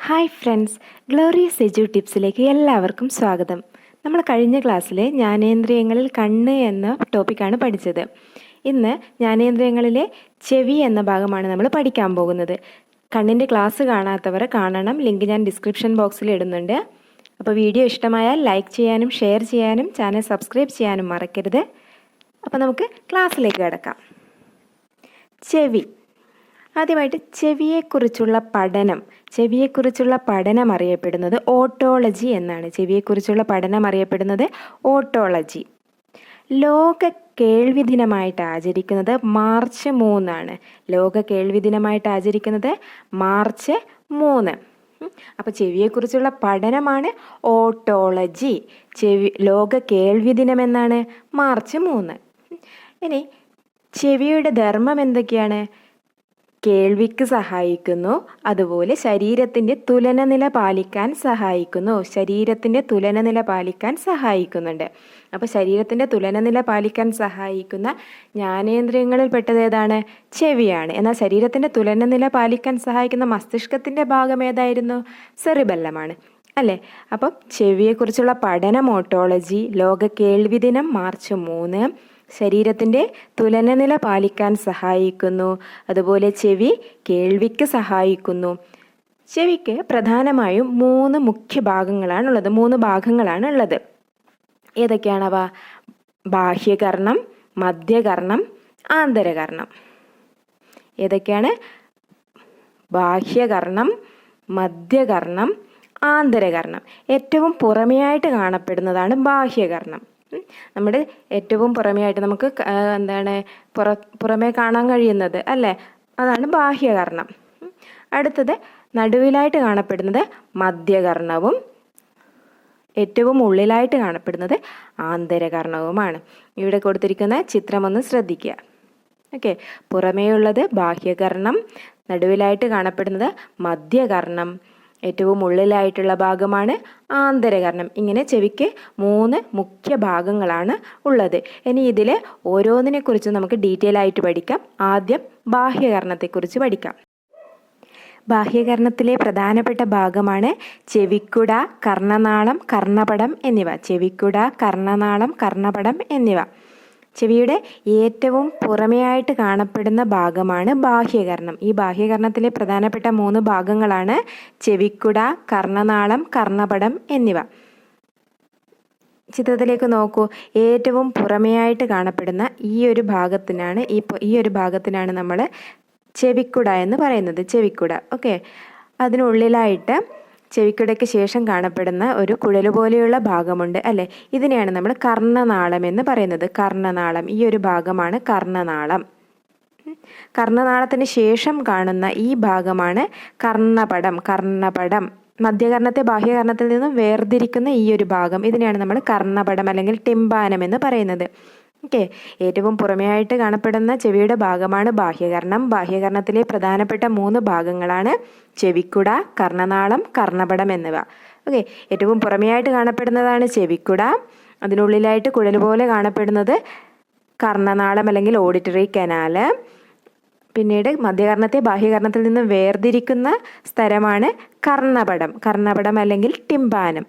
Hi friends, glorious എജു ടിപ്സിലേക്ക് എല്ലാവർക്കും സ്വാഗതം. നമ്മൾ കഴിഞ്ഞ ക്ലാസ്സിൽ ജ്ഞാനേന്ദ്രിയങ്ങളിൽ കണ്ണ് എന്ന ടോപ്പിക്കാണ് പഠിച്ചത്. ഇന്ന് ജ്ഞാനേന്ദ്രിയങ്ങളിലെ ചെവി എന്ന ഭാഗമാണ് നമ്മൾ പഠിക്കാൻ പോകുന്നത്. കണ്ണിൻ്റെ ക്ലാസ് കാണാത്തവർ കാണണം, ലിങ്ക് ഞാൻ ഡിസ്ക്രിപ്ഷൻ ബോക്സിൽ ഇടുന്നുണ്ട്. അപ്പോൾ വീഡിയോ ഇഷ്ടമായാൽ ലൈക്ക് ചെയ്യാനും ഷെയർ ചെയ്യാനും ചാനൽ സബ്സ്ക്രൈബ് ചെയ്യാനും മറക്കരുത്. അപ്പോൾ നമുക്ക് ക്ലാസ്സിലേക്ക് കിടക്കാം. ചെവി. ആദ്യമായിട്ട് ചെവിയെക്കുറിച്ചുള്ള പഠനം അറിയപ്പെടുന്നത് ഓട്ടോളജി എന്നാണ്. ചെവിയെക്കുറിച്ചുള്ള പഠനം അറിയപ്പെടുന്നത് ഓട്ടോളജി. ലോക കേൾവി ദിനമായിട്ട് ആചരിക്കുന്നത് മാർച്ച് 3 ലോക കേൾവി ദിനമായിട്ട് ആചരിക്കുന്നത് മാർച്ച് 3. അപ്പോൾ ചെവിയെക്കുറിച്ചുള്ള പഠനമാണ് ഓട്ടോളജി. ലോക കേൾവി ദിനം എന്നാണ് മാർച്ച് 3. ഇനി ചെവിയുടെ ധർമ്മം എന്തൊക്കെയാണ്? കേൾവിക്ക് സഹായിക്കുന്നു, അതുപോലെ ശരീരത്തിൻ്റെ തുലനനില പാലിക്കാൻ സഹായിക്കുന്നുണ്ട്. അപ്പോൾ ശരീരത്തിൻ്റെ തുലനനില പാലിക്കാൻ സഹായിക്കുന്ന ജ്ഞാനേന്ദ്രിയങ്ങളിൽ പെട്ടത് ഏതാണ്? ചെവിയാണ്. എന്നാൽ ശരീരത്തിൻ്റെ തുലനനില പാലിക്കാൻ സഹായിക്കുന്ന മസ്തിഷ്കത്തിൻ്റെ ഭാഗം ഏതായിരുന്നു? സെറിബെല്ലമാണ് അല്ലേ? അപ്പം ചെവിയെക്കുറിച്ചുള്ള പഠനം ഓട്ടോളജി. ലോക കേൾവി ദിനം മാർച്ച് 3. ശരീരത്തിൻ്റെ തുലനനില പാലിക്കാൻ സഹായിക്കുന്നു, അതുപോലെ ചെവി കേൾവിക്ക് സഹായിക്കുന്നു. ചെവിക്ക് പ്രധാനമായും 3 മുഖ്യ ഭാഗങ്ങളാണുള്ളത്. 3 ഭാഗങ്ങളാണുള്ളത്. ഏതൊക്കെയാണവ? ബാഹ്യകർണം, മധ്യകർണം, ആന്തരകർണം. ഏതൊക്കെയാണ്? ബാഹ്യകർണം, മധ്യകർണം, ആന്തരകർണം. ഏറ്റവും പുറമെയായിട്ട് കാണപ്പെടുന്നതാണ് ബാഹ്യകർണം. നമ്മുടെ ഏറ്റവും പുറമെയായിട്ട് നമുക്ക് പുറമേ കാണാൻ കഴിയുന്നത് അല്ലേ? അതാണ് ബാഹ്യകർണം. അടുത്തത് നടുവിലായിട്ട് കാണപ്പെടുന്നത് മധ്യകർണവും ഏറ്റവും ഉള്ളിലായിട്ട് കാണപ്പെടുന്നത് ആന്തരകർണവുമാണ്. ഇവിടെ കൊടുത്തിരിക്കുന്ന ചിത്രം ഒന്ന് ശ്രദ്ധിക്കുക. ഓക്കെ, പുറമേയുള്ളത് ബാഹ്യകർണം, നടുവിലായിട്ട് കാണപ്പെടുന്നത് മധ്യകർണം, ഏറ്റവും ഉള്ളിലായിട്ടുള്ള ഭാഗമാണ് ആന്തരകർണം. ഇങ്ങനെ ചെവിക്ക് 3 മുഖ്യ ഭാഗങ്ങളാണ് ഉള്ളത്. ഇനി ഇതിൽ ഓരോന്നിനെക്കുറിച്ച് നമുക്ക് ഡീറ്റെയിൽ ആയിട്ട് പഠിക്കാം. ആദ്യം ബാഹ്യകർണത്തെക്കുറിച്ച് പഠിക്കാം. ബാഹ്യകർണത്തിലെ പ്രധാനപ്പെട്ട ഭാഗമാണ് ചെവിക്കുട, കർണനാളം, കർണപടം എന്നിവ. ചെവിക്കുട, കർണനാളം, കർണപടം എന്നിവ. ചെവിയുടെ ഏറ്റവും പുറമെയായിട്ട് കാണപ്പെടുന്ന ഭാഗമാണ് ബാഹ്യകർണം. ഈ ബാഹ്യകർണത്തിലെ പ്രധാനപ്പെട്ട 3 ഭാഗങ്ങളാണ് ചെവിക്കുട, കർണനാളം, കർണപടം എന്നിവ. ചിത്രത്തിലേക്ക് നോക്കൂ. ഏറ്റവും പുറമെയായിട്ട് കാണപ്പെടുന്ന ഈ ഒരു ഭാഗത്തിനാണ് നമ്മൾ ചെവിക്കുട എന്ന് പറയുന്നത്. ചെവിക്കുട. ഓക്കെ, അതിനുള്ളിലായിട്ട് ചെവിക്കുടയ്ക്ക് ശേഷം കാണപ്പെടുന്ന ഒരു കുഴല് പോലെയുള്ള ഭാഗമുണ്ട് അല്ലേ? ഇതിനെയാണ് നമ്മൾ കർണനാളം എന്ന് പറയുന്നത്. കർണനാളം, ഈ ഒരു ഭാഗമാണ് കർണനാളം. കർണനാളത്തിന് ശേഷം കാണുന്ന ഈ ഭാഗമാണ് കർണപടം. മധ്യകർണത്തെ ബാഹ്യകർണത്തിൽ നിന്നും വേർതിരിക്കുന്ന ഈ ഒരു ഭാഗം, ഇതിനെയാണ് നമ്മൾ കർണപടം അല്ലെങ്കിൽ ടിമ്പാനം എന്ന് പറയുന്നത്. ഓക്കെ, ഏറ്റവും പുറമെയായിട്ട് കാണപ്പെടുന്ന ചെവിയുടെ ഭാഗമാണ് ബാഹ്യകർണം. ബാഹ്യകർണത്തിലെ പ്രധാനപ്പെട്ട 3 ഭാഗങ്ങളാണ് ചെവിക്കുട, കർണനാളം, കർണപടം എന്നിവ. ഓക്കെ, ഏറ്റവും പുറമെയായിട്ട് കാണപ്പെടുന്നതാണ് ചെവിക്കുട. അതിനുള്ളിലായിട്ട് കുഴൽ പോലെ കാണപ്പെടുന്നത് കർണനാളം അല്ലെങ്കിൽ ഓഡിറ്ററി കനാല്. പിന്നീട് മധ്യകർണത്തെ ബാഹ്യകർണത്തിൽ നിന്ന് വേർതിരിക്കുന്ന സ്ഥലമാണ് കർണപടം അല്ലെങ്കിൽ ടിമ്പാനം.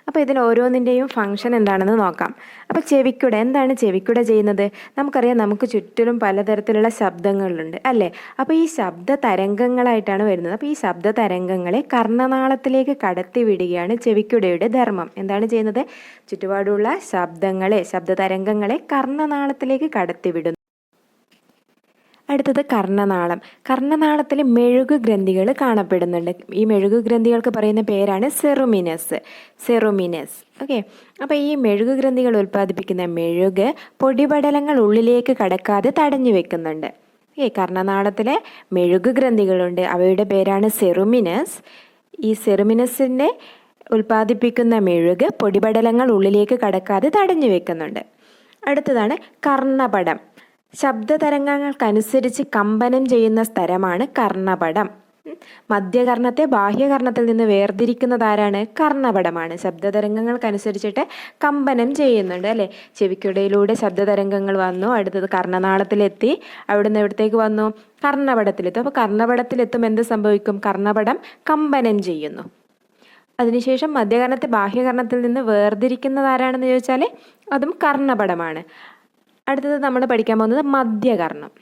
അപ്പോൾ ഇതിൽ ഓരോന്നിൻ്റെയും ഫങ്ഷൻ എന്താണെന്ന് നോക്കാം. അപ്പോൾ ചെവിക്കുട, എന്താണ് ചെവിക്കുട ചെയ്യുന്നത്? നമുക്കറിയാം, നമുക്ക് ചുറ്റിലും പലതരത്തിലുള്ള ശബ്ദങ്ങളുണ്ട് അല്ലേ? അപ്പോൾ ഈ ശബ്ദ തരംഗങ്ങളായിട്ടാണ് വരുന്നത്. അപ്പോൾ ഈ ശബ്ദ തരംഗങ്ങളെ കർണനാളത്തിലേക്ക് കടത്തി വിടുകയാണ് ചെവിക്കുടയുടെ ധർമ്മം. എന്താണ് ചെയ്യുന്നത്? ചുറ്റുപാടുള്ള ശബ്ദ തരംഗങ്ങളെ കർണനാളത്തിലേക്ക് കടത്തിവിടുന്നു. അടുത്തത് കർണനാളം. കർണനാളത്തിൽ മെഴുകു ഗ്രന്ഥികൾ കാണപ്പെടുന്നുണ്ട്. ഈ മെഴുകു ഗ്രന്ഥികൾക്ക് പറയുന്ന പേരാണ് സെറുമിനസ്. ഓക്കെ, അപ്പോൾ ഈ മെഴുകു ഗ്രന്ഥികൾ ഉൽപ്പാദിപ്പിക്കുന്ന മെഴുക് പൊടിപടലങ്ങൾ ഉള്ളിലേക്ക് കടക്കാതെ തടഞ്ഞു വെക്കുന്നുണ്ട്. കർണനാളത്തിലെ മെഴുകു ഗ്രന്ഥികളുണ്ട്, അവയുടെ പേരാണ് സെറുമിനസ്. ഈ സെറുമിനസിൻ്റെ ഉൽപ്പാദിപ്പിക്കുന്ന മെഴുക് പൊടിപടലങ്ങൾ ഉള്ളിലേക്ക് കടക്കാതെ തടഞ്ഞു വെക്കുന്നുണ്ട്. അടുത്തതാണ് കർണപടം. ശബ്ദതരംഗങ്ങൾക്കനുസരിച്ച് കമ്പനം ചെയ്യുന്ന സ്ഥലമാണ് കർണപടം. മധ്യകർണത്തെ ബാഹ്യകർണത്തിൽ നിന്ന് വേർതിരിക്കുന്നതാരാണ്? കർണപടമാണ്. ശബ്ദതരംഗങ്ങൾക്കനുസരിച്ചിട്ട് കമ്പനം ചെയ്യുന്നുണ്ട് അല്ലേ? ചെവിക്കുടയിലൂടെ ശബ്ദതരംഗങ്ങൾ വന്നു, അടുത്തത് കർണനാളത്തിലെത്തി, അവിടുന്ന് എവിടത്തേക്ക് വന്നു? കർണപടത്തിലെത്തും. അപ്പോൾ കർണപടത്തിലെത്തും എന്ത് സംഭവിക്കും? കർണപടം കമ്പനം ചെയ്യുന്നു. അതിനുശേഷം മധ്യകർണത്തെ ബാഹ്യകർണത്തിൽ നിന്ന് വേർതിരിക്കുന്നതാരാണെന്ന് ചോദിച്ചാൽ അതും കർണപടമാണ്. അടുത്തത് നമ്മൾ പഠിക്കാൻ പോകുന്നത് മധ്യകർണം.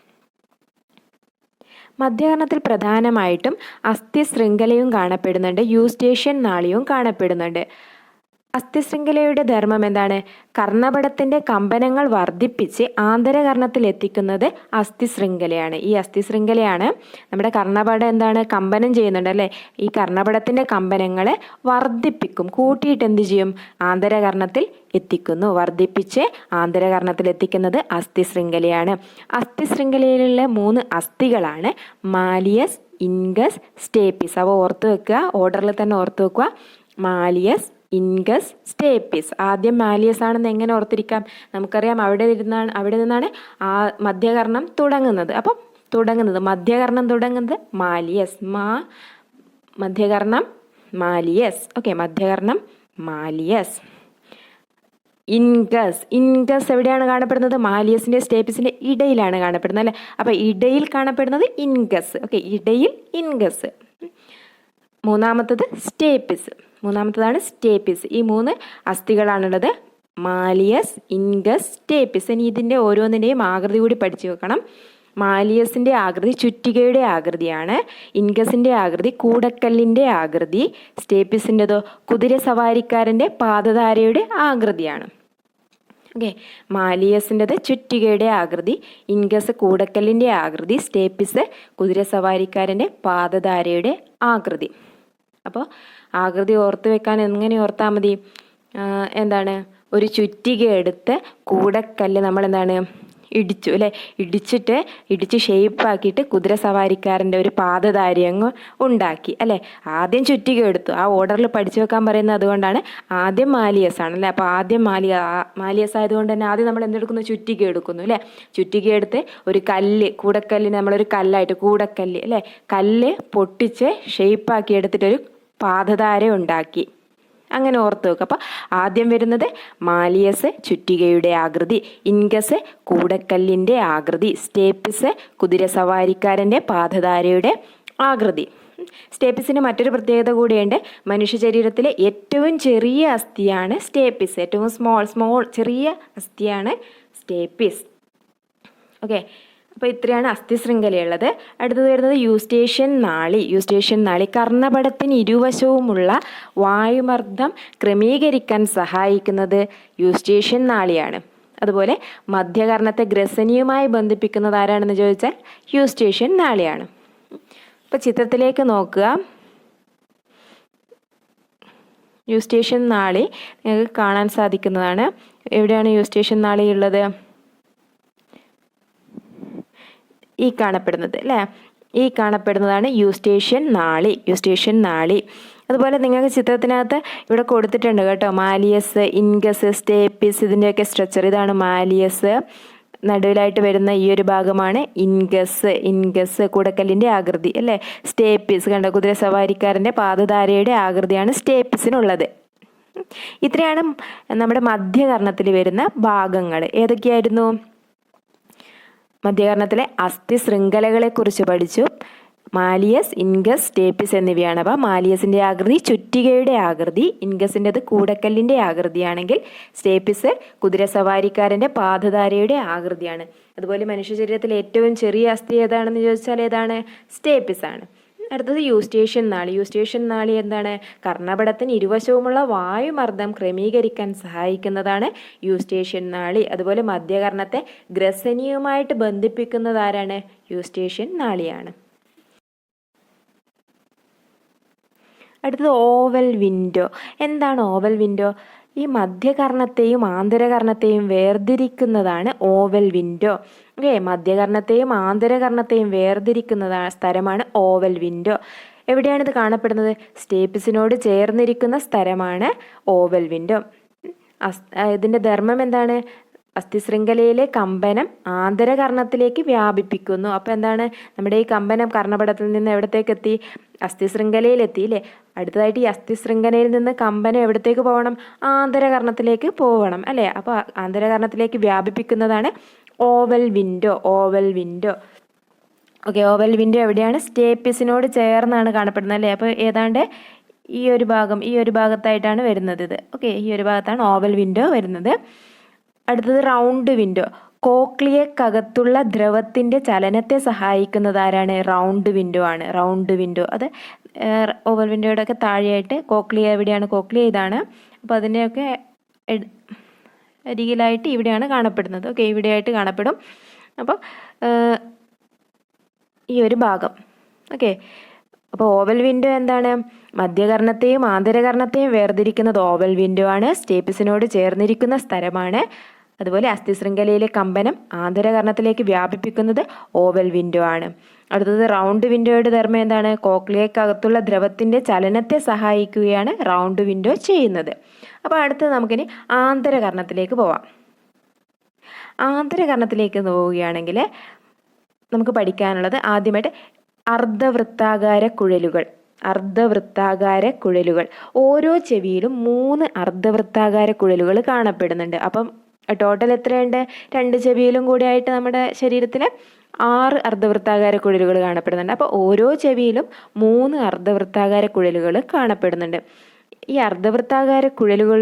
മധ്യകർണത്തിൽ പ്രധാനമായിട്ടും അസ്ഥിശൃംഖലയും കാണപ്പെടുന്നുണ്ട്, യൂസ്റ്റേഷ്യൻ നാളിയും കാണപ്പെടുന്നുണ്ട്. അസ്ഥിശൃംഖലയുടെ ധർമ്മം എന്താണ്? കർണപടത്തിൻ്റെ കമ്പനങ്ങൾ വർദ്ധിപ്പിച്ച് ആന്തരകർണത്തിൽ എത്തിക്കുന്നത് അസ്ഥിശൃംഖലയാണ്. ഈ അസ്ഥിശൃംഖലയാണ് നമ്മുടെ കർണപടം എന്താണ്? കമ്പനം ചെയ്യുന്നുണ്ട് അല്ലേ? ഈ കർണപടത്തിൻ്റെ കമ്പനങ്ങളെ വർദ്ധിപ്പിക്കും, കൂട്ടിയിട്ട് എന്ത് ചെയ്യും? ആന്തരകർണത്തിൽ എത്തിക്കുന്നു. വർദ്ധിപ്പിച്ച് ആന്തരകർണത്തിൽ എത്തിക്കുന്നത് അസ്ഥിശൃംഖലയാണ്. അസ്ഥിശൃംഖലയിലുള്ള 3 അസ്ഥികളാണ് മാലിയസ്, ഇൻഗസ്, സ്റ്റേപ്പിസ്. അവ ഓർത്ത് വെക്കുക, ഓർഡറിൽ തന്നെ ഓർത്ത് വെക്കുക. Malleus, incus, stapes. ആദ്യം മാലിയസ് ആണെന്ന് എങ്ങനെ ഓർത്തിരിക്കാം? നമുക്കറിയാം അവിടെ നിന്നാണ് ആ മധ്യകർണം തുടങ്ങുന്നത്. അപ്പം മധ്യകർണം തുടങ്ങുന്നത് മാലിയസ്. മധ്യകർണം മാലിയസ്. ഓക്കെ, മധ്യകർണം മാലിയസ്. ഇൻഗസ് എവിടെയാണ് കാണപ്പെടുന്നത്? മാലിയസിൻ്റെ സ്റ്റേപ്പിസിൻ്റെ ഇടയിലാണ് കാണപ്പെടുന്നത് അല്ലേ? അപ്പോൾ ഇടയിൽ കാണപ്പെടുന്നത് ഇൻഗസ്. ഓക്കെ, ഇടയിൽ ഇൻഗസ്. മൂന്നാമത്തതാണ് സ്റ്റേപ്പിസ്. ഈ 3 അസ്ഥികളാണുള്ളത്, മാലിയസ്, ഇൻഗസ്, സ്റ്റേപ്പിസ്. ഇനി ഇതിൻ്റെ ഓരോന്നിൻ്റെയും ആകൃതി കൂടി പഠിച്ചു വെക്കണം. മാലിയസിൻ്റെ ആകൃതി ചുറ്റികയുടെ ആകൃതിയാണ്, ഇൻഗസിൻ്റെ ആകൃതി കൂടക്കല്ലിൻ്റെ ആകൃതി, സ്റ്റേപ്പിസിൻ്റെതോ കുതിരസവാരിക്കാരൻ്റെ പാദധാരയുടെ ആകൃതിയാണ്. ഓക്കെ, മാലിയസിൻ്റെത് ചുറ്റികയുടെ ആകൃതി, ഇൻഗസ് കൂടക്കല്ലിൻ്റെ ആകൃതി, സ്റ്റേപ്പിസ് കുതിരസവാരിക്കാരൻ്റെ പാദധാരയുടെ ആകൃതി. അപ്പോൾ ആകൃതി ഓർത്ത് വെക്കാൻ എങ്ങനെ ഓർത്താൽ മതി? എന്താണ്? ഒരു ചുറ്റിക എടുത്ത് കൂടക്കല്ല് നമ്മൾ എന്താണ് ഇടിച്ചു അല്ലേ? ഇടിച്ച് ഷേപ്പാക്കിയിട്ട് കുതിരസവാരിക്കാരൻ്റെ ഒരു പാദധാരി അങ്ങ് ഉണ്ടാക്കി അല്ലേ? ആദ്യം ചുറ്റിക എടുത്തു. ആ ഓർഡറിൽ പഠിച്ചു വെക്കാൻ പറയുന്നത് അതുകൊണ്ടാണ്. ആദ്യം മാലിയസ് ആണല്ലേ? അപ്പോൾ ആദ്യം മാലിയസ് ആയതുകൊണ്ട് തന്നെ ആദ്യം നമ്മൾ എന്തെടുക്കുന്നു? ചുറ്റിക എടുക്കുന്നു അല്ലേ? ചുറ്റിക എടുത്ത് ഒരു കല്ല്, കൂടക്കല്ലിന് നമ്മളൊരു കല്ലായിട്ട് കൂടക്കല്ല് അല്ലേ? കല്ല് പൊട്ടിച്ച് ഷേപ്പാക്കി എടുത്തിട്ടൊരു പാദധാര ഉണ്ടാക്കി. അങ്ങനെ ഓർത്ത് വെക്കുക. അപ്പോൾ ആദ്യം വരുന്നത് മാലിയസ് ചുറ്റികയുടെ ആകൃതി, ഇൻഗസ് കൂടക്കല്ലിൻ്റെ ആകൃതി, സ്റ്റേപ്പിസ് കുതിരസവാരിക്കാരൻ്റെ പാദധാരയുടെ ആകൃതി. സ്റ്റേപ്പിസിന് മറ്റൊരു പ്രത്യേകത കൂടിയുണ്ട്. മനുഷ്യ ശരീരത്തിലെ ഏറ്റവും ചെറിയ അസ്ഥിയാണ് സ്റ്റേപ്പിസ്. ഏറ്റവും സ്മോൾ ചെറിയ അസ്ഥിയാണ് സ്റ്റേപ്പിസ്. ഓക്കെ, അപ്പോൾ ഇത്രയാണ് അസ്ഥിശൃംഖലയുള്ളത്. അടുത്തത് വരുന്നത് യൂസ്റ്റേഷ്യൻ നാളി. കർണപടത്തിന് ഇരുവശവുമുള്ള വായുമർദ്ദം ക്രമീകരിക്കാൻ സഹായിക്കുന്നത് യൂസ്റ്റേഷ്യൻ നാളിയാണ്. അതുപോലെ മധ്യകർണത്തെ ഗ്രസനിയുമായി ബന്ധിപ്പിക്കുന്നത് ആരാണെന്ന് ചോദിച്ചാൽ യൂസ്റ്റേഷ്യൻ നാളിയാണ്. അപ്പോൾ ചിത്രത്തിലേക്ക് നോക്കുക. യൂസ്റ്റേഷ്യൻ നാളി നിങ്ങൾക്ക് കാണാൻ സാധിക്കുന്നതാണ്. എവിടെയാണ് യൂസ്റ്റേഷ്യൻ നാളി ഉള്ളത്? ഈ കാണപ്പെടുന്നത് അല്ലേ? ഈ കാണപ്പെടുന്നതാണ് യൂസ്റ്റേഷ്യൻ നാളി. അതുപോലെ നിങ്ങൾക്ക് ചിത്രത്തിനകത്ത് ഇവിടെ കൊടുത്തിട്ടുണ്ട് കേട്ടോ, മാലിയസ്, ഇൻഗസ്, സ്റ്റേപ്പിസ്, ഇതിൻ്റെയൊക്കെ സ്ട്രക്ചർ. ഇതാണ് മാലിയസ്, നടുവിലായിട്ട് വരുന്ന ഈ ഒരു ഭാഗമാണ് ഇൻഗസ് കൂടക്കല്ലിൻ്റെ ആകൃതി അല്ലേ? സ്റ്റേപ്പിസ് കണ്ട കുതിരസവാരിക്കാരൻ്റെ പാദധാരയുടെ ആകൃതിയാണ് സ്റ്റേപ്പിസിനുള്ളത്. ഇത്രയാണ് നമ്മുടെ മധ്യകർണത്തിൽ വരുന്ന ഭാഗങ്ങൾ. ഏതൊക്കെയായിരുന്നു? മധ്യകർണത്തിലെ അസ്ഥി ശൃംഖലകളെക്കുറിച്ച് പഠിച്ചു. മാലിയസ്, ഇൻഗസ്, സ്റ്റേപ്പിസ് എന്നിവയാണ്. അപ്പോൾ മാലിയസിൻ്റെ ആകൃതി ചുറ്റികയുടെ ആകൃതി, ഇൻഗസിൻ്റെത് കൂടക്കല്ലിൻ്റെ ആകൃതിയാണെങ്കിൽ സ്റ്റേപ്പിസ് കുതിരസവാരിക്കാരൻ്റെ പാദധാരയുടെ ആകൃതിയാണ്. അതുപോലെ മനുഷ്യ ശരീരത്തിലെ ഏറ്റവും ചെറിയ അസ്ഥി ഏതാണെന്ന് ചോദിച്ചാൽ ഏതാണ്? സ്റ്റേപ്പിസ് ആണ്. അടുത്തത് യൂസ്റ്റേഷ്യൻ നാളി എന്താണ്? കർണപടത്തിന് ഇരുവശവുമുള്ള വായുമർദ്ദം ക്രമീകരിക്കാൻ സഹായിക്കുന്നതാണ് യൂസ്റ്റേഷ്യൻ നാളി. അതുപോലെ മധ്യകർണത്തെ ഗ്രസനിയുമായിട്ട് ബന്ധിപ്പിക്കുന്നത് ആരാണ്? യൂസ്റ്റേഷ്യൻ നാളിയാണ്. അടുത്തത് ഓവൽ വിൻഡോ. എന്താണ് ഓവൽ വിൻഡോ? ഈ മധ്യകർണത്തെയും ആന്തരകർണത്തെയും വേർതിരിക്കുന്നതാണ് ഓവൽ വിൻഡോ. ഓക്കെ, മധ്യകർണത്തെയും ആന്തരകർണത്തെയും വേർതിരിക്കുന്ന സ്ഥലമാണ് ഓവൽ വിൻഡോ. എവിടെയാണിത് കാണപ്പെടുന്നത്? സ്റ്റേപ്പിസിനോട് ചേർന്നിരിക്കുന്ന സ്ഥലമാണ് ഓവൽ വിൻഡോ. ഇതിൻ്റെ ധർമ്മം എന്താണ്? അസ്ഥിശൃംഖലയിലെ കമ്പനം ആന്തരകർണത്തിലേക്ക് വ്യാപിപ്പിക്കുന്നു. അപ്പോൾ എന്താണ്, നമ്മുടെ ഈ കമ്പനം കർണപടത്തിൽ നിന്ന് എവിടത്തേക്ക് എത്തി? അസ്ഥിശൃംഖലയിലെത്തി അല്ലേ. അടുത്തതായിട്ട് ഈ അസ്ഥിശൃംഖലയിൽ നിന്ന് കമ്പനം എവിടത്തേക്ക് പോകണം? ആന്തരകർണത്തിലേക്ക് പോകണം അല്ലേ. അപ്പോൾ ആന്തരകർണത്തിലേക്ക് വ്യാപിപ്പിക്കുന്നതാണ് oval window. Oval window okay. Oval window എവിടെയാണ്? സ്റ്റേപ്പിസിനോട് ചേർന്നാണ് കാണപ്പെടുന്നത് അല്ലേ. അപ്പോൾ ഏതാണ്ട് ഈ ഒരു ഭാഗത്തായിട്ടാണ് വരുന്നത് ഇത്. ഓക്കെ, ഈ ഒരു ഭാഗത്താണ് ഓവൽ വിൻഡോ വരുന്നത്. അടുത്തത് റൗണ്ട് വിൻഡോ. കോക്ലിയക്കകത്തുള്ള ദ്രവത്തിൻ്റെ ചലനത്തെ സഹായിക്കുന്നത് ആരാണ്? റൗണ്ട് വിൻഡോ ആണ്. റൗണ്ട് വിൻഡോ അത് ഓവൽ വിൻഡോയുടെ ഒക്കെ താഴെയായിട്ട് കോക്ലിയ എവിടെയാണ്? കോക്ലിയ ഇതാണ്. അപ്പോൾ അതിനെയൊക്കെ അരികിലായിട്ട് ഇവിടെയാണ് കാണപ്പെടുന്നത്. ഓക്കെ, ഇവിടെയായിട്ട് കാണപ്പെടും. അപ്പോൾ ഈ ഒരു ഭാഗം. ഓക്കെ, അപ്പോൾ ഓവൽ വിൻഡോ എന്താണ്? മധ്യകർണത്തെയും ആന്തരകർണത്തെയും വേർതിരിക്കുന്നത് ഓവൽ വിൻഡോ ആണ്. സ്റ്റേപ്പിസിനോട് ചേർന്നിരിക്കുന്ന സ്ഥലമാണ്. അതുപോലെ അസ്ഥിശൃംഖലയിലെ കമ്പനം ആന്തരകർണത്തിലേക്ക് വ്യാപിപ്പിക്കുന്നത് ഓവൽ വിൻഡോ ആണ്. അടുത്തത് റൗണ്ട് വിൻഡോയുടെ ധർമ്മം എന്താണ്? കോക്ലിയക്കകത്തുള്ള ദ്രവത്തിൻ്റെ ചലനത്തെ സഹായിക്കുകയാണ് റൗണ്ട് വിൻഡോ ചെയ്യുന്നത്. അപ്പോൾ അടുത്തത് നമുക്കിനി ആന്തരകർണത്തിലേക്ക് പോവാം. ആന്തരകർണത്തിലേക്ക് പോവുകയാണെങ്കിൽ നമുക്ക് പഠിക്കാനുള്ളത് ആദ്യമായിട്ട് അർദ്ധവൃത്താകാര കുഴലുകൾ. അർദ്ധവൃത്താകാര കുഴലുകൾ. ഓരോ ചെവിയിലും 3 അർദ്ധവൃത്താകാര കുഴലുകൾ കാണപ്പെടുന്നുണ്ട്. അപ്പം ടോട്ടൽ എത്രയുണ്ട്? 2 ചെവിയിലും കൂടി ആയിട്ട് നമ്മുടെ ശരീരത്തിൽ 6 അർദ്ധവൃത്താകാര കുഴലുകൾ കാണപ്പെടുന്നുണ്ട്. അപ്പോൾ ഓരോ ചെവിയിലും 3 അർദ്ധവൃത്താകാര കുഴലുകൾ കാണപ്പെടുന്നുണ്ട്. ഈ അർദ്ധവൃത്താകാര കുഴലുകൾ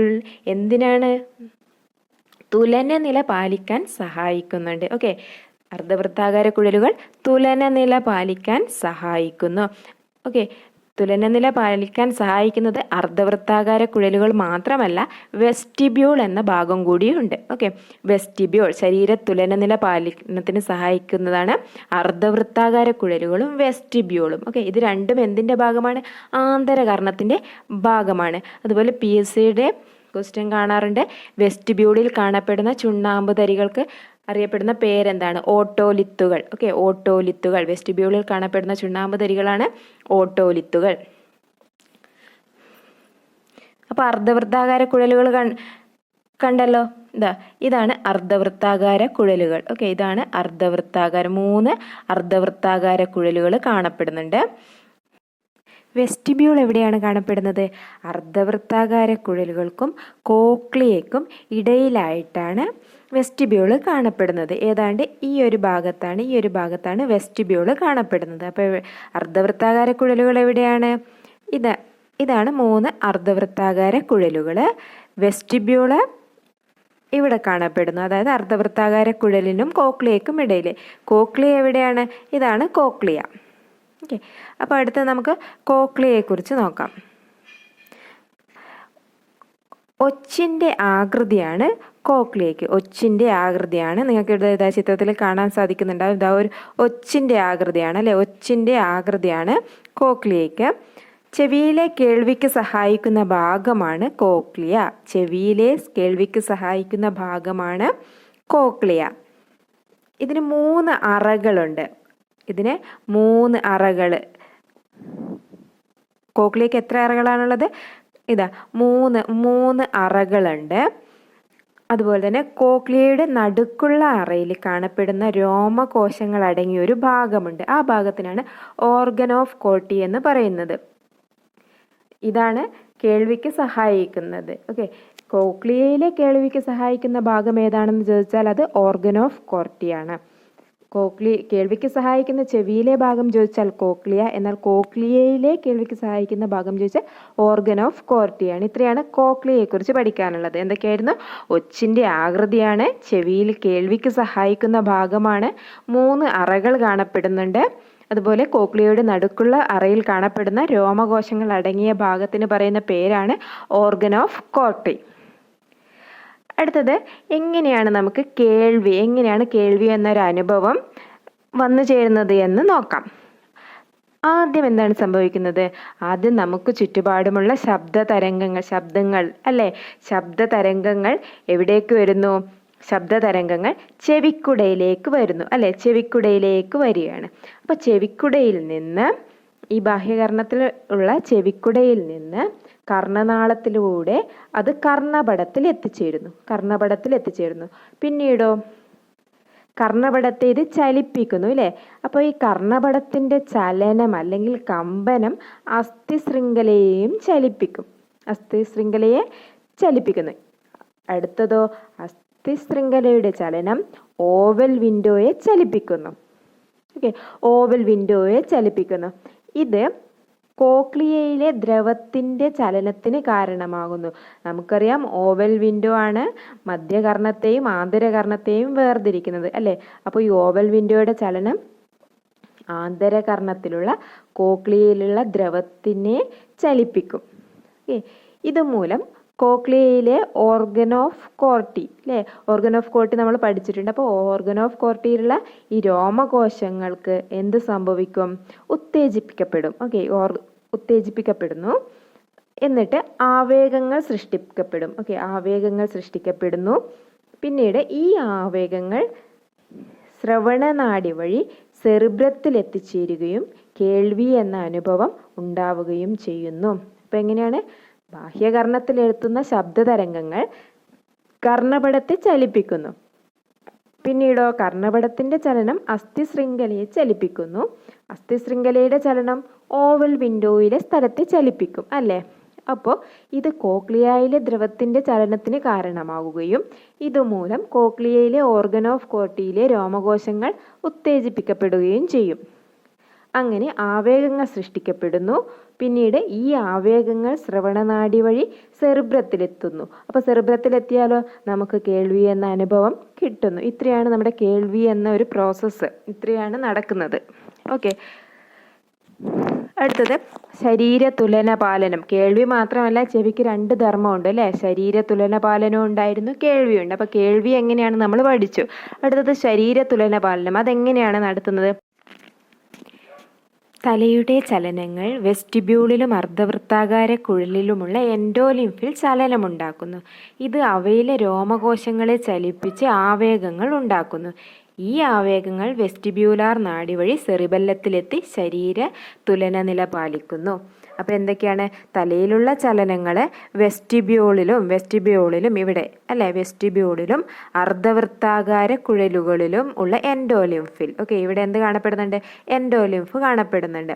എന്തിനാണ്? തുലനനില പാലിക്കാൻ സഹായിക്കുന്നുണ്ട്. ഓക്കെ, അർദ്ധവൃത്താകാര കുഴലുകൾ തുലനനില പാലിക്കാൻ സഹായിക്കുന്നു. ഓക്കെ, തുലനനില പാലിക്കാൻ സഹായിക്കുന്നത് അർദ്ധവൃത്താകാര കുഴലുകൾ മാത്രമല്ല, വെസ്റ്റിബ്യൂൾ എന്ന ഭാഗം കൂടിയുണ്ട്. ഓക്കെ, വെസ്റ്റിബ്യൂൾ ശരീര തുലനനില പാലനത്തിന് സഹായിക്കുന്നതാണ് അർദ്ധവൃത്താകാര കുഴലുകളും വെസ്റ്റിബ്യൂളും. ഓക്കെ, ഇത് രണ്ടും എന്തിൻ്റെ ഭാഗമാണ്? ആന്തരകർണത്തിൻ്റെ ഭാഗമാണ്. അതുപോലെ PSCയുടെ ക്വസ്റ്റ്യൻ കാണാറുണ്ട്. വെസ്റ്റിബ്യൂളിൽ കാണപ്പെടുന്ന ചുണ്ണാമ്പ് തരികൾക്ക് അറിയപ്പെടുന്ന പേരെന്താണ്? ഓട്ടോലിത്തുകൾ. ഓക്കെ, ഓട്ടോലിത്തുകൾ. വെസ്റ്റിബ്യൂളിൽ കാണപ്പെടുന്ന ചുണ്ണാമ്പ് തരികളാണ് ഓട്ടോലിത്തുകൾ. അപ്പോൾ അർദ്ധവൃത്താകാര കുഴലുകൾ കണ്ടല്ലോ. ഇതാണ് അർദ്ധവൃത്താകാര കുഴലുകൾ. ഓക്കെ, ഇതാണ് അർദ്ധവൃത്താകാര 3 അർദ്ധവൃത്താകാര കുഴലുകൾ കാണപ്പെടുന്നുണ്ട്. വെസ്റ്റിബ്യൂൾ എവിടെയാണ് കാണപ്പെടുന്നത്? അർദ്ധവൃത്താകാര കുഴലുകൾക്കും കോക്ലിയയ്ക്കും ഇടയിലായിട്ടാണ് വെസ്റ്റിബ്യൂള് കാണപ്പെടുന്നത്. ഏതാണ്ട് ഈ ഒരു ഭാഗത്താണ് വെസ്റ്റിബ്യൂള് കാണപ്പെടുന്നത്. അപ്പോൾ അർദ്ധവൃത്താകാര കുഴലുകൾ എവിടെയാണ്? ഇതാണ് 3 അർദ്ധവൃത്താകാര കുഴലുകൾ. വെസ്റ്റിബ്യൂള് ഇവിടെ കാണപ്പെടുന്നു. അതായത് അർദ്ധവൃത്താകാര കുഴലിനും കോക്ലിയയ്ക്കും ഇടയിൽ. കോക്ലിയ എവിടെയാണ്? ഇതാണ് കോക്ലിയ. ഓക്കെ, അപ്പോൾ അടുത്ത് നമുക്ക് കോക്ലിയയെക്കുറിച്ച് നോക്കാം. ഒച്ചിൻ്റെ ആകൃതിയാണ് കോക്ലിയയ്ക്ക്. ഒച്ചിൻ്റെ ആകൃതിയാണ്. നിങ്ങൾക്ക് ഇവിടെ ചിത്രത്തിൽ കാണാൻ സാധിക്കുന്നുണ്ടാവും. ഒരു ഒച്ചിൻ്റെ ആകൃതിയാണ് അല്ലേ. ഒച്ചിൻ്റെ ആകൃതിയാണ് കോക്ലിയയ്ക്ക്. ചെവിയിലെ കേൾവിക്ക് സഹായിക്കുന്ന ഭാഗമാണ് കോക്ലിയ. ചെവിയിലെ കേൾവിക്ക് സഹായിക്കുന്ന ഭാഗമാണ് കോക്ലിയ. ഇതിന് 3 അറകളുണ്ട്. 3 അറകൾ. കോക്ലിയയ്ക്ക് എത്ര അറകളാണുള്ളത്? 3 അറകളുണ്ട്. അതുപോലെ തന്നെ കോക്ലിയയുടെ നടുക്കുള്ള അറയിൽ കാണപ്പെടുന്ന രോമകോശങ്ങൾ അടങ്ങിയ ഒരു ഭാഗമുണ്ട്. ആ ഭാഗത്തിനാണ് ഓർഗൻ ഓഫ് കോർട്ടി എന്ന് പറയുന്നത്. ഇതാണ് കേൾവിക്ക് സഹായിക്കുന്നത്. ഓക്കെ, കോക്ലിയയിലെ കേൾവിക്ക് സഹായിക്കുന്ന ഭാഗം ഏതാണെന്ന് ചോദിച്ചാൽ അത് ഓർഗൻ ഓഫ് കോർട്ടിയാണ്. കേൾവിക്ക് സഹായിക്കുന്ന ചെവിയിലെ ഭാഗം ചോദിച്ചാൽ കോക്ലിയ, എന്നാൽ കോക്ലിയയിലെ കേൾവിക്ക് സഹായിക്കുന്ന ഭാഗം ചോദിച്ചാൽ ഓർഗൻ ഓഫ് കോർട്ടിയാണ്. ഇത്രയാണ് കോക്ലിയയെക്കുറിച്ച് പഠിക്കാനുള്ളത്. എന്തൊക്കെയായിരുന്നു? ഒച്ചിൻ്റെ ആകൃതിയാണ്, ചെവിയിൽ കേൾവിക്ക് സഹായിക്കുന്ന ഭാഗമാണ്, 3 അറകൾ കാണപ്പെടുന്നുണ്ട്. അതുപോലെ കോക്ലിയയുടെ നടുക്കുള്ള അറയിൽ കാണപ്പെടുന്ന രോമകോശങ്ങൾ അടങ്ങിയ ഭാഗത്തിന് പറയുന്ന പേരാണ് ഓർഗൻ ഓഫ് കോർട്ടി. അടുത്തത് എങ്ങനെയാണ് നമുക്ക് കേൾവി എന്നൊരു അനുഭവം വന്നു ചേരുന്നത് എന്ന് നോക്കാം. ആദ്യം എന്താണ് സംഭവിക്കുന്നത്? ആദ്യം നമുക്ക് ചുറ്റുപാടുമുള്ള ശബ്ദങ്ങൾ അല്ലേ, ശബ്ദതരംഗങ്ങൾ എവിടേക്ക് വരുന്നു? ശബ്ദതരംഗങ്ങൾ ചെവിക്കുടയിലേക്ക് വരുന്നു അല്ലേ, ചെവിക്കുടയിലേക്ക് വരികയാണ്. അപ്പോൾ ചെവിക്കുടയിൽ നിന്ന്, ഈ ബാഹ്യകർണത്തിൽ ഉള്ള ചെവിക്കുടയിൽ നിന്ന് കർണനാളത്തിലൂടെ അത് കർണപടത്തിൽ എത്തിച്ചേരുന്നു. പിന്നീടോ കർണപടത്തെ ഇത് ചലിപ്പിക്കുന്നു അല്ലേ. അപ്പോൾ ഈ കർണപടത്തിൻ്റെ ചലനം അല്ലെങ്കിൽ കമ്പനം അസ്ഥിശൃംഖലയെ ചലിപ്പിക്കുന്നു. അടുത്തതോ അസ്ഥിശൃംഖലയുടെ ചലനം ഓവൽ വിൻഡോയെ ചലിപ്പിക്കുന്നു. ഓവൽ വിൻഡോയെ ചലിപ്പിക്കുന്നു. ഇത് കോക്ലിയയിലെ ദ്രവത്തിൻ്റെ ചലനത്തിന് കാരണമാകുന്നു. നമുക്കറിയാം ഓവൽ വിൻഡോ ആണ് മധ്യകർണത്തെയും ആന്തരകർണത്തെയും വേർതിരിക്കുന്നത് അല്ലേ. അപ്പോൾ ഈ ഓവൽ വിൻഡോയുടെ ചലനം ആന്തരകർണത്തിലുള്ള കോക്ലിയയിലുള്ള ദ്രവത്തിനെ ചലിപ്പിക്കും. ഇതുമൂലം കോക്ലിയയിലെ ഓർഗൻ ഓഫ് കോർട്ടി നമ്മൾ പഠിച്ചിട്ടുണ്ട്. അപ്പോൾ ഓർഗൻ ഓഫ് കോർട്ടിയിലുള്ള ഈ രോമകോശങ്ങൾക്ക് എന്ത് സംഭവിക്കും? ഉത്തേജിപ്പിക്കപ്പെടുന്നു. എന്നിട്ട് ആവേഗങ്ങൾ സൃഷ്ടിക്കപ്പെടുന്നു. പിന്നീട് ഈ ആവേഗങ്ങൾ ശ്രവണനാഡി വഴി സെറിബ്രത്തിൽ എത്തിച്ചേരുകയും കേൾവി എന്ന അനുഭവം ഉണ്ടാവുകയും ചെയ്യുന്നു. അപ്പോൾ എങ്ങനെയാണ്? ബാഹ്യകർണത്തിലെത്തുന്ന ശബ്ദതരംഗങ്ങൾ കർണപടത്തെ ചലിപ്പിക്കുന്നു. പിന്നീടോ കർണപടത്തിന്റെ ചലനം അസ്ഥിശൃംഖലയെ ചലിപ്പിക്കുന്നു. അസ്ഥിശൃംഖലയുടെ ചലനം ഓവൽ വിൻഡോയിലെ സ്ഥലത്തെ ചലിപ്പിക്കും അല്ലേ. അപ്പോൾ ഇത് കോക്ലിയയിലെ ദ്രവത്തിന്റെ ചലനത്തിന് കാരണമാവുകയും ഇതുമൂലം കോക്ലിയയിലെ ഓർഗൻ ഓഫ് കോർട്ടിയിലെ രോമകോശങ്ങൾ ഉത്തേജിപ്പിക്കപ്പെടുകയും ചെയ്യും. അങ്ങനെ ആവേഗങ്ങൾ സൃഷ്ടിക്കപ്പെടുന്നു. പിന്നീട് ഈ ആവേഗങ്ങൾ ശ്രവണനാഡി വഴി സെറിബ്രത്തിലെത്തുന്നു. അപ്പോൾ സെറിബ്രത്തിലെത്തിയാലോ നമുക്ക് കേൾവി എന്ന അനുഭവം കിട്ടുന്നു. ഇത്രയാണ് നമ്മുടെ കേൾവി എന്ന ഒരു പ്രോസസ്സ്. ഇത്രയാണ് നടക്കുന്നത്. ഓക്കെ, അടുത്തത് ശരീരതുലന പാലനം. കേൾവി മാത്രമല്ല, ചെവിക്ക് 2 ധർമ്മമുണ്ട് അല്ലേ. ശരീരതുലന പാലനവും ഉണ്ടായിരുന്നു, കേൾവിയുണ്ട്. അപ്പോൾ കേൾവി എങ്ങനെയാണ് നമ്മൾ പഠിച്ചു. അടുത്തത് ശരീരതുലന പാലനം. അതെങ്ങനെയാണ് നടത്തുന്നത്? തലയുടെ ചലനങ്ങൾ വെസ്റ്റിബ്യൂളിലും അർദ്ധവൃത്താകാര കുഴലിലുമുള്ള എൻഡോലിംഫിൽ ചലനമുണ്ടാക്കുന്നു. ഇത് അവയിലെ രോമകോശങ്ങളെ ചലിപ്പിച്ച് ആവേഗങ്ങൾ ഉണ്ടാക്കുന്നു. ഈ ആവേഗങ്ങൾ വെസ്റ്റിബ്യൂലാർ നാഡി വഴി സെറിബെല്ലത്തിലെത്തി ശരീര തുലനനില പാലിക്കുന്നു. അപ്പോൾ എന്തൊക്കെയാണ്? തലയിലുള്ള ചലനങ്ങൾ വെസ്റ്റിബ്യൂളിലും ഇവിടെ അല്ലേ, വെസ്റ്റിബ്യൂളിലും അർദ്ധവൃത്താകാര കുഴലുകളിലും ഉള്ള എൻഡോലിംഫിൽ. ഓക്കെ, ഇവിടെ എന്ത് കാണപ്പെടുന്നുണ്ട്? എൻഡോലിംഫ് കാണപ്പെടുന്നുണ്ട്.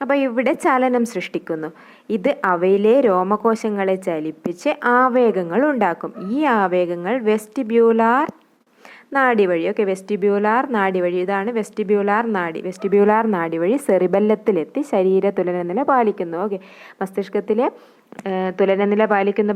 അപ്പോൾ ഇവിടെ ചലനം സൃഷ്ടിക്കുന്നു. ഇത് അവയിലെ രോമകോശങ്ങളെ ചലിപ്പിച്ച് ആവേഗങ്ങൾ ഉണ്ടാക്കും. ഈ ആവേഗങ്ങൾ വെസ്റ്റിബ്യൂലാർ നാഡി വഴി വെസ്റ്റിബ്യൂലാർ നാഡി വഴി സെറിബെല്ലത്തിലെത്തി ശരീര തുലനനില പാലിക്കുന്നു. മസ്തിഷ്കത്തിലെ തുലനനില പാലിക്കുന്ന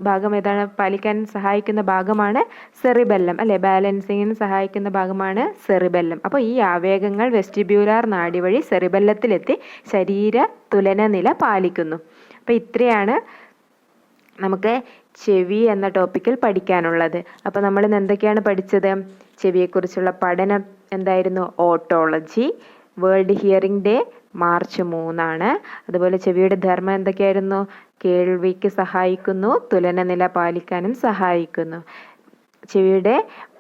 ഭാഗം ഏതാണ്? പാലിക്കാൻ സഹായിക്കുന്ന ഭാഗമാണ് സെറിബെല്ലം അല്ലെ. ബാലൻസിങ്ങിന് സഹായിക്കുന്ന ഭാഗമാണ് സെറിബെല്ലം. അപ്പോൾ ഈ ആവേഗങ്ങൾ വെസ്റ്റിബ്യൂലാർ നാഡി വഴി സെറിബെല്ലത്തിലെത്തി ശരീര തുലനനില പാലിക്കുന്നു. അപ്പോൾ ഇത്രയാണ് നമുക്ക് ചെവി എന്ന ടോപ്പിക്കിൽ പഠിക്കാനുള്ളത്. അപ്പോൾ നമ്മൾ ഇന്ന് എന്തൊക്കെയാണ് പഠിച്ചത്? ചെവിയെക്കുറിച്ചുള്ള പഠനം എന്തായിരുന്നു? Otology. World hearing day March 3 അതുപോലെ ചെവിയുടെ ധർമ്മം എന്തൊക്കെയായിരുന്നു? കേൾവിക്ക് സഹായിക്കുന്നു, തുലനനില പാലിക്കാനും സഹായിക്കുന്നു. ചെവിയുടെ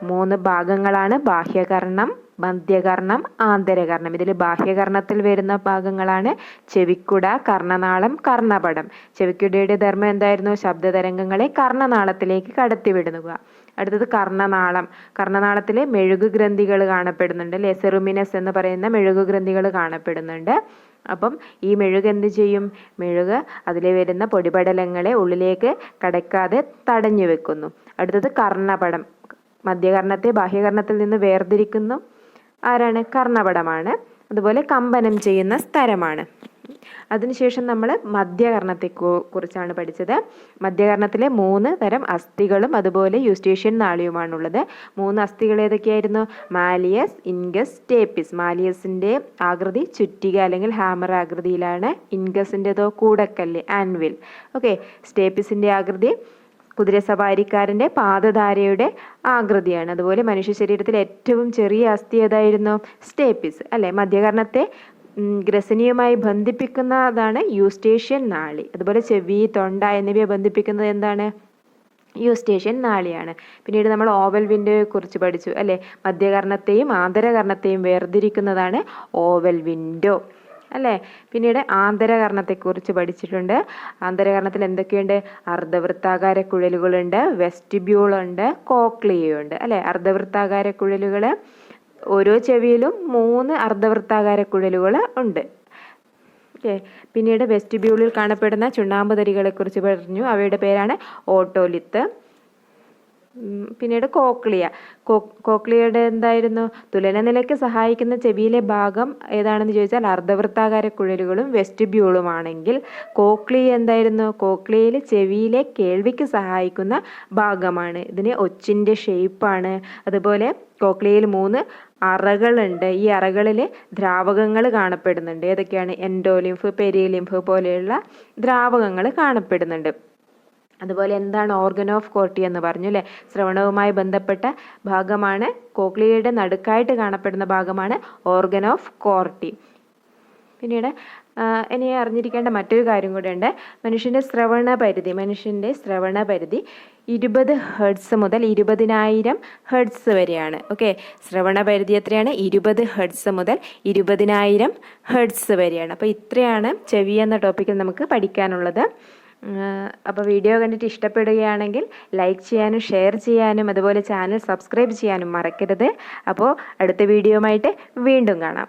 3 ഭാഗങ്ങളാണ്: ബാഹ്യകർണം, മധ്യകർണം, ആന്തരകർണം. ഇതിൽ ബാഹ്യകർണത്തിൽ വരുന്ന ഭാഗങ്ങളാണ് ചെവിക്കുട, കർണനാളം, കർണപടം. ചെവിക്കുടയുടെ ധർമ്മം എന്തായിരുന്നു? ശബ്ദതരംഗങ്ങളെ കർണനാളത്തിലേക്ക് കടത്തിവിടുക. അടുത്തത് കർണനാളം. കർണനാളത്തിലെ മെഴുകു ഗ്രന്ഥികൾ കാണപ്പെടുന്നുണ്ട് അല്ലേ. സെറുമിനസ് എന്ന് പറയുന്ന മെഴുകു ഗ്രന്ഥികൾ കാണപ്പെടുന്നുണ്ട്. അപ്പം ഈ മെഴുക് എന്ത് ചെയ്യും? മെഴുക് അതിലെ വരുന്ന പൊടിപടലങ്ങളെ ഉള്ളിലേക്ക് കടക്കാതെ തടഞ്ഞു വെക്കുന്നു. അടുത്തത് കർണപടം. മധ്യകർണത്തെ ബാഹ്യകർണത്തിൽ നിന്ന് വേർതിരിക്കുന്നു. ആരാണ്? കർണപടമാണ്. അതുപോലെ കമ്പനം ചെയ്യുന്ന സ്ഥലമാണ്. അതിനുശേഷം നമ്മൾ മധ്യകർണത്തെ കുറിച്ചാണ് പഠിച്ചത്. മധ്യകർണത്തിലെ 3 തരം അസ്ഥികളും അതുപോലെ യൂസ്റ്റേഷ്യൻ നാളിയുമാണുള്ളത്. 3 അസ്ഥികൾ ഏതൊക്കെയായിരുന്നു? Malleus, incus, stapes. മാലിയസിൻ്റെ ആകൃതി ചുറ്റിക അല്ലെങ്കിൽ ഹാമർ ആകൃതിയിലാണ്. ഇൻഗസിൻ്റെതോ കൂടക്കല്ല്, ആൻവിൽ. ഓക്കെ. സ്റ്റേപ്പിസിൻ്റെ ആകൃതി കുതിരസവാരിക്കാരൻ്റെ പാദധാരയുടെ ആകൃതിയാണ്. അതുപോലെ മനുഷ്യ ശരീരത്തിലെ ഏറ്റവും ചെറിയ അസ്ഥി ഏതായിരുന്നു? സ്റ്റേപ്പിസ് അല്ലെ. മധ്യകർണത്തെ ഗ്രസനിയുമായി ബന്ധിപ്പിക്കുന്നതാണ് യൂസ്റ്റേഷ്യൻ നാളി. അതുപോലെ ചെവി, തൊണ്ട എന്നിവയെ ബന്ധിപ്പിക്കുന്നത് എന്താണ്? യൂസ്റ്റേഷ്യൻ നാളിയാണ്. പിന്നീട് നമ്മൾ ഓവൽ വിൻഡോയെ കുറിച്ച് പഠിച്ചു അല്ലെ. മധ്യകർണത്തെയും ആന്തരകർണത്തെയും വേർതിരിക്കുന്നതാണ് ഓവൽ വിൻഡോ. അല്ലേ? പിന്നീട് ആന്തരകർണത്തെക്കുറിച്ച് പഠിച്ചിട്ടുണ്ട്. ആന്തരകർണത്തിൽ എന്തൊക്കെയുണ്ട്? അർദ്ധവൃത്താകാര കുഴലുകളുണ്ട്, വെസ്റ്റിബ്യൂളുണ്ട്, കോക്ലിയയുണ്ട്, അല്ലേ? അർദ്ധവൃത്താകാര കുഴലുകൾ, ഓരോ ചെവിയിലും 3 അർദ്ധവൃത്താകാര കുഴലുകൾ ഉണ്ട്. ഓക്കെ. പിന്നീട് വെസ്റ്റിബ്യൂളിൽ കാണപ്പെടുന്ന ചുണ്ണാമ്പ് തരികളെക്കുറിച്ച് പറഞ്ഞു. അവയുടെ പേരാണ് ഓട്ടോലിത്ത്. പിന്നീട് കോക്ലിയ. കോക്ലിയയുടെ എന്തായിരുന്നു? തുലനനിലയ്ക്ക് സഹായിക്കുന്ന ചെവിയിലെ ഭാഗം ഏതാണെന്ന് ചോദിച്ചാൽ അർദ്ധവൃത്താകാര കുഴലുകളും വെസ്റ്റിബ്യൂളുമാണെങ്കിൽ കോക്ലിയ എന്തായിരുന്നു? കോക്ലിയയിൽ ചെവിയിലെ കേൾവിക്ക് സഹായിക്കുന്ന ഭാഗമാണ്. ഇതിന് ഒച്ചിൻ്റെ ഷേപ്പാണ്. അതുപോലെ കോക്ലിയയിൽ 3 അറകളുണ്ട്. ഈ അറകളിൽ ദ്രാവകങ്ങൾ കാണപ്പെടുന്നുണ്ട്. ഏതൊക്കെയാണ്? എൻഡോലിംഫ്, പെരിലിംഫ് പോലെയുള്ള ദ്രാവകങ്ങൾ കാണപ്പെടുന്നുണ്ട്. അതുപോലെ എന്താണ് ഓർഗൻ ഓഫ് കോർട്ടി എന്ന് പറഞ്ഞു, അല്ലേ? ശ്രവണവുമായി ബന്ധപ്പെട്ട ഭാഗമാണ്. കോക്ലിയയുടെ നടുക്കായിട്ട് കാണപ്പെടുന്ന ഭാഗമാണ് ഓർഗൻ ഓഫ് കോർട്ടി. പിന്നീട് ഇനി അറിഞ്ഞിരിക്കേണ്ട മറ്റൊരു കാര്യം കൂടെ ഉണ്ട്. മനുഷ്യൻ്റെ ശ്രവണ പരിധി 20 ഹെർട്സ് മുതൽ 20,000 ഹെർട്സ് വരെയാണ്. ഓക്കെ. ശ്രവണ പരിധി എത്രയാണ്? 20 ഹെർട്സ് മുതൽ 20,000 ഹെർട്സ് വരെയാണ്. അപ്പോൾ ഇത്രയാണ് ചെവി എന്ന ടോപ്പിക്കിൽ നമുക്ക് പഠിക്കാനുള്ളത്. അപ്പോൾ വീഡിയോ കണ്ടിട്ട് ഇഷ്ടപ്പെടുകയാണെങ്കിൽ ലൈക്ക് ചെയ്യാനും ഷെയർ ചെയ്യാനും അതുപോലെ ചാനൽ സബ്സ്ക്രൈബ് ചെയ്യാനും മറക്കരുത്. അപ്പോൾ അടുത്ത വീഡിയോയുമായിട്ട് വീണ്ടും കാണാം.